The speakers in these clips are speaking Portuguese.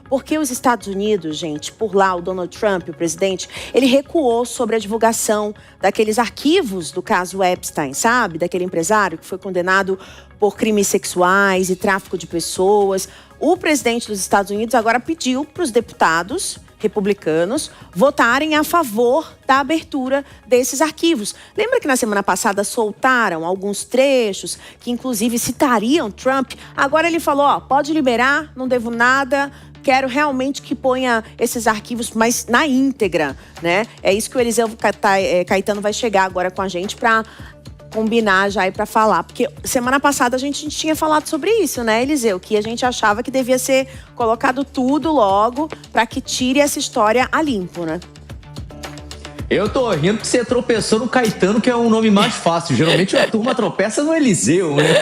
Porque os Estados Unidos, gente, por lá, o Donald Trump, o presidente, ele recuou sobre a divulgação daqueles arquivos do caso Epstein, sabe? Daquele empresário que foi condenado por crimes sexuais e tráfico de pessoas. O presidente dos Estados Unidos agora pediu para os deputados republicanos votarem a favor da abertura desses arquivos. Lembra que na semana passada soltaram alguns trechos que inclusive citariam Trump? Agora ele falou, ó, pode liberar, não devo nada, quero realmente que ponha esses arquivos, mas na íntegra, né? É isso que o Eliseu Caetano vai chegar agora com a gente para combinar já e para falar. Porque semana passada a gente tinha falado sobre isso, né, Eliseu? Que a gente achava que devia ser colocado tudo logo para que tire essa história a limpo, né? Eu tô rindo que você tropeçou no Caetano, que é um nome mais fácil. Geralmente a turma tropeça no Eliseu, né?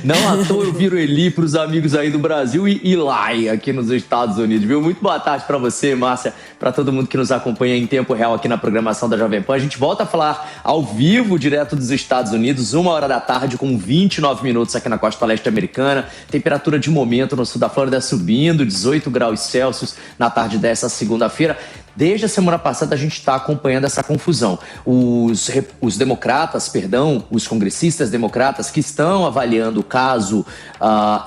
Não à toa eu viro Eli pros amigos aí do Brasil e Eli aqui nos Estados Unidos, viu? Muito boa tarde pra você, Márcia, pra todo mundo que nos acompanha em tempo real aqui na programação da Jovem Pan. A gente volta a falar ao vivo, direto dos Estados Unidos, 1h da tarde, com 29 minutos aqui na costa leste americana. Temperatura de momento no sul da Flórida subindo, 18 graus Celsius na tarde dessa segunda-feira. Desde a semana passada a gente está acompanhando essa confusão. Os democratas, os congressistas democratas que estão avaliando o caso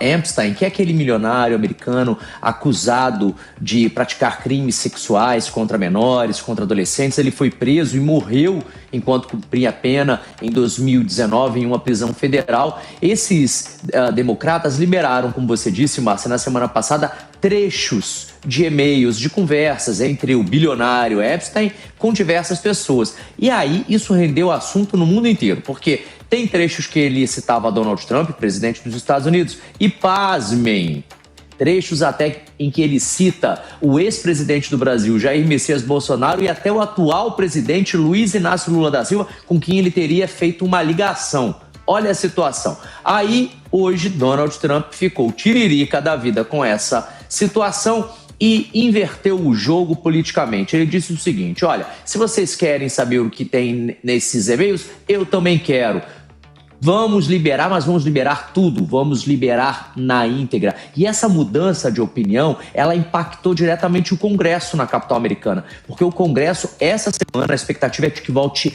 Epstein, que é aquele milionário americano acusado de praticar crimes sexuais contra menores, contra adolescentes. Ele foi preso e morreu enquanto cumpria a pena em 2019 em uma prisão federal. Esses democratas liberaram, como você disse, Márcia, na semana passada, trechos de e-mails, de conversas entre o bilionário Epstein com diversas pessoas. E aí isso rendeu assunto no mundo inteiro, porque tem trechos que ele citava Donald Trump, presidente dos Estados Unidos, e pasmem, trechos até em que ele cita o ex-presidente do Brasil, Jair Messias Bolsonaro, e até o atual presidente Luiz Inácio Lula da Silva, com quem ele teria feito uma ligação. Olha a situação. Aí, hoje, Donald Trump ficou tiririca da vida com essa situação e inverteu o jogo politicamente. Ele disse o seguinte, olha, se vocês querem saber o que tem nesses e-mails, eu também quero. Vamos liberar, mas vamos liberar tudo, vamos liberar na íntegra. E essa mudança de opinião, ela impactou diretamente o Congresso na capital americana, porque o Congresso, essa semana, a expectativa é de que vote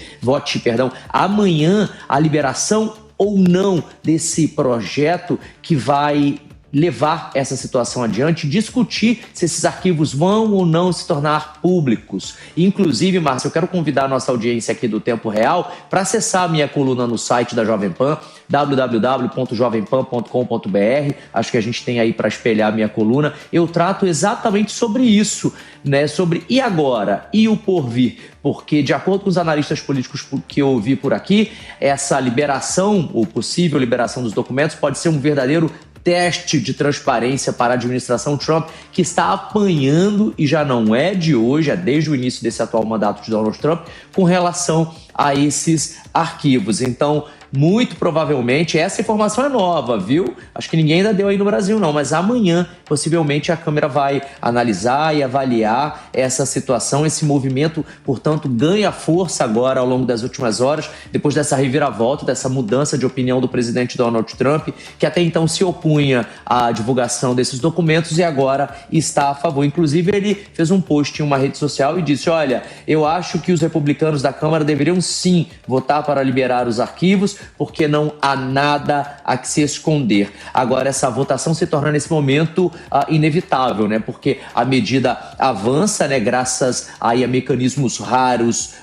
amanhã a liberação ou não desse projeto que vai levar essa situação adiante, discutir se esses arquivos vão ou não se tornar públicos. Inclusive, Márcia, eu quero convidar a nossa audiência aqui do Tempo Real para acessar a minha coluna no site da Jovem Pan, www.jovempan.com.br. Acho que a gente tem aí para espelhar a minha coluna. Eu trato exatamente sobre isso, né? Sobre e agora? E o porvir? Porque, de acordo com os analistas políticos que eu ouvi por aqui, essa liberação, ou possível liberação dos documentos, pode ser um verdadeiro teste de transparência para a administração Trump, que está apanhando, e já não é de hoje, é desde o início desse atual mandato de Donald Trump, com relação a esses arquivos. Então, muito provavelmente, essa informação é nova, viu? Acho que ninguém ainda deu aí no Brasil não, mas amanhã, possivelmente, a Câmara vai analisar e avaliar essa situação. Esse movimento, portanto, ganha força agora ao longo das últimas horas, depois dessa reviravolta, dessa mudança de opinião do presidente Donald Trump, que até então se opunha à divulgação desses documentos e agora está a favor. Inclusive, ele fez um post em uma rede social e disse, olha, eu acho que os republicanos da Câmara deveriam sim votar para liberar os arquivos, porque não há nada a que se esconder. Agora, essa votação se torna, nesse momento, inevitável, né? Porque a medida avança, né? Graças aí a mecanismos raros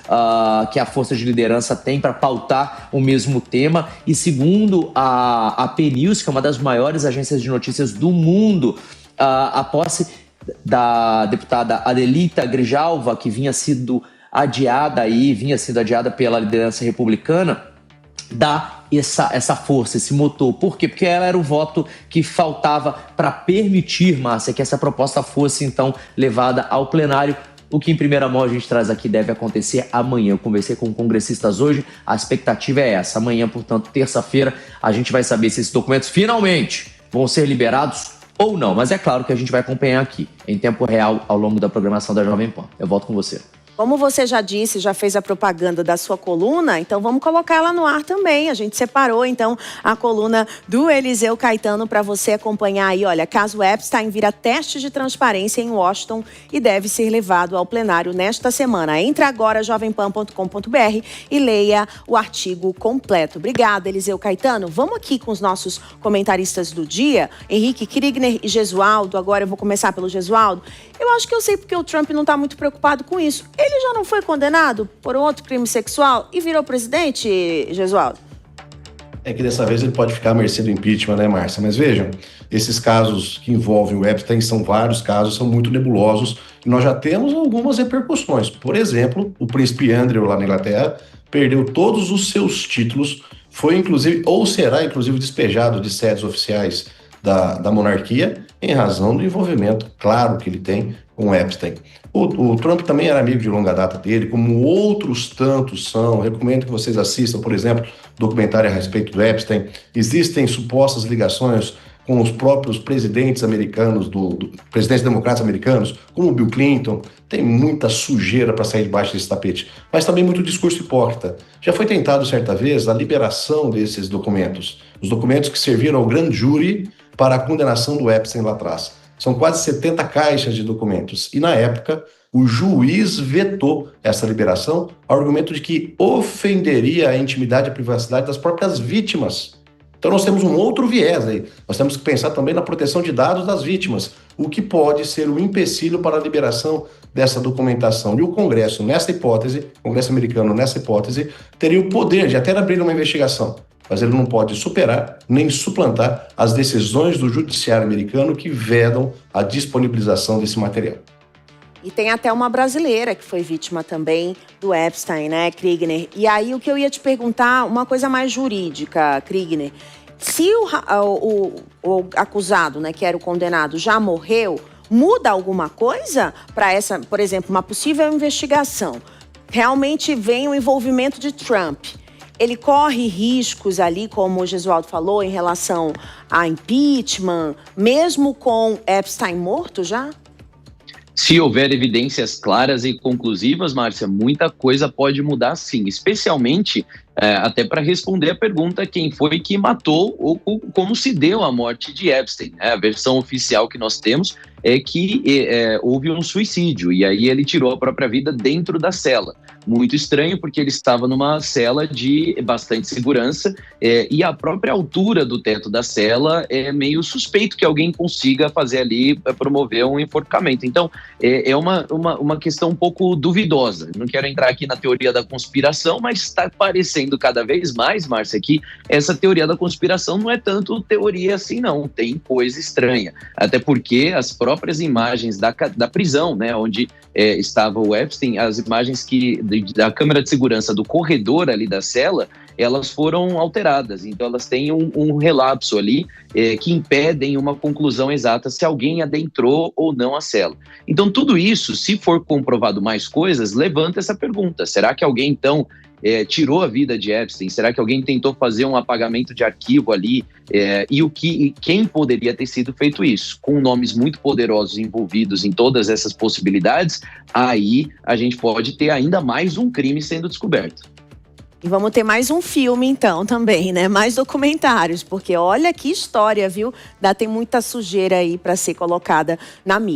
que a força de liderança tem para pautar o mesmo tema. E segundo a PNews, que é uma das maiores agências de notícias do mundo, a posse da deputada Adelita Grijalva, que vinha sendo adiada pela liderança republicana, dá essa força, esse motor. Por quê? Porque ela era o voto que faltava para permitir, Márcia, que essa proposta fosse, então, levada ao plenário. O que em primeira mão a gente traz aqui deve acontecer amanhã. Eu conversei com congressistas hoje, a expectativa é essa. Amanhã, portanto, terça-feira, a gente vai saber se esses documentos finalmente vão ser liberados ou não. Mas é claro que a gente vai acompanhar aqui, em tempo real, ao longo da programação da Jovem Pan. Eu volto com você. Como você já disse, já fez a propaganda da sua coluna, então vamos colocar ela no ar também. A gente separou, então, a coluna do Eliseu Caetano para você acompanhar aí. Olha, caso Epstein vira teste de transparência em Washington e deve ser levado ao plenário nesta semana. Entre agora, jovempan.com.br e leia o artigo completo. Obrigada, Eliseu Caetano. Vamos aqui com os nossos comentaristas do dia, Henrique Kriegner e Gesualdo. Agora eu vou começar pelo Gesualdo. Eu acho que eu sei porque o Trump não está muito preocupado com isso. Ele já não foi condenado por outro crime sexual e virou presidente, Gesualdo? É que dessa vez ele pode ficar à mercê do impeachment, né, Márcia? Mas vejam, esses casos que envolvem o Epstein são vários casos, são muito nebulosos e nós já temos algumas repercussões. Por exemplo, o príncipe Andrew lá na Inglaterra perdeu todos os seus títulos, foi inclusive, ou será inclusive despejado de sedes oficiais da monarquia em razão do envolvimento claro que ele tem com o Epstein. O Trump também era amigo de longa data dele, como outros tantos são. Recomendo que vocês assistam, por exemplo, documentário a respeito do Epstein. Existem supostas ligações com os próprios presidentes americanos, presidentes democratas americanos, como o Bill Clinton. Tem muita sujeira para sair debaixo desse tapete, mas também muito discurso hipócrita. Já foi tentado certa vez a liberação desses documentos, os documentos que serviram ao grande júri para a condenação do Epstein lá atrás. São quase 70 caixas de documentos. E, na época, o juiz vetou essa liberação ao argumento de que ofenderia a intimidade e a privacidade das próprias vítimas. Então, nós temos um outro viés aí. Nós temos que pensar também na proteção de dados das vítimas, o que pode ser um empecilho para a liberação dessa documentação. E o Congresso, nessa hipótese, o Congresso americano, nessa hipótese, teria o poder de até abrir uma investigação. Mas ele não pode superar nem suplantar as decisões do judiciário americano que vedam a disponibilização desse material. E tem até uma brasileira que foi vítima também do Epstein, né, Kriegner? E aí o que eu ia te perguntar, uma coisa mais jurídica, Kriegner. Se o acusado, né, que era o condenado, já morreu, muda alguma coisa para essa, por exemplo, uma possível investigação? Realmente vem o envolvimento de Trump. Ele corre riscos ali, como o Gesualdo falou, em relação a impeachment, mesmo com Epstein morto já? Se houver evidências claras e conclusivas, Márcia, muita coisa pode mudar sim, especialmente até para responder a pergunta quem foi que matou ou como se deu a morte de Epstein. A versão oficial que nós temos é que houve um suicídio e aí ele tirou a própria vida dentro da cela. Muito estranho porque ele estava numa cela de bastante segurança e a própria altura do teto da cela é meio suspeito que alguém consiga fazer ali, promover um enforcamento. Então, é uma questão um pouco duvidosa. Não quero entrar aqui na teoria da conspiração, mas está parecendo cada vez mais, Márcia, que essa teoria da conspiração não é tanto teoria assim, não. Tem coisa estranha. Até porque as próprias imagens da prisão, né, onde estava o Epstein, as imagens da câmera de segurança do corredor ali da cela, elas foram alteradas. Então, elas têm um relapso ali que impedem uma conclusão exata se alguém adentrou ou não a cela. Então, tudo isso, se for comprovado mais coisas, levanta essa pergunta. Será que alguém, então, tirou a vida de Epstein? Será que alguém tentou fazer um apagamento de arquivo ali? Quem poderia ter sido feito isso? Com nomes muito poderosos envolvidos em todas essas possibilidades, aí a gente pode ter ainda mais um crime sendo descoberto. E vamos ter mais um filme, então, também, né? Mais documentários, porque olha que história, viu? Tem muita sujeira aí para ser colocada na mídia.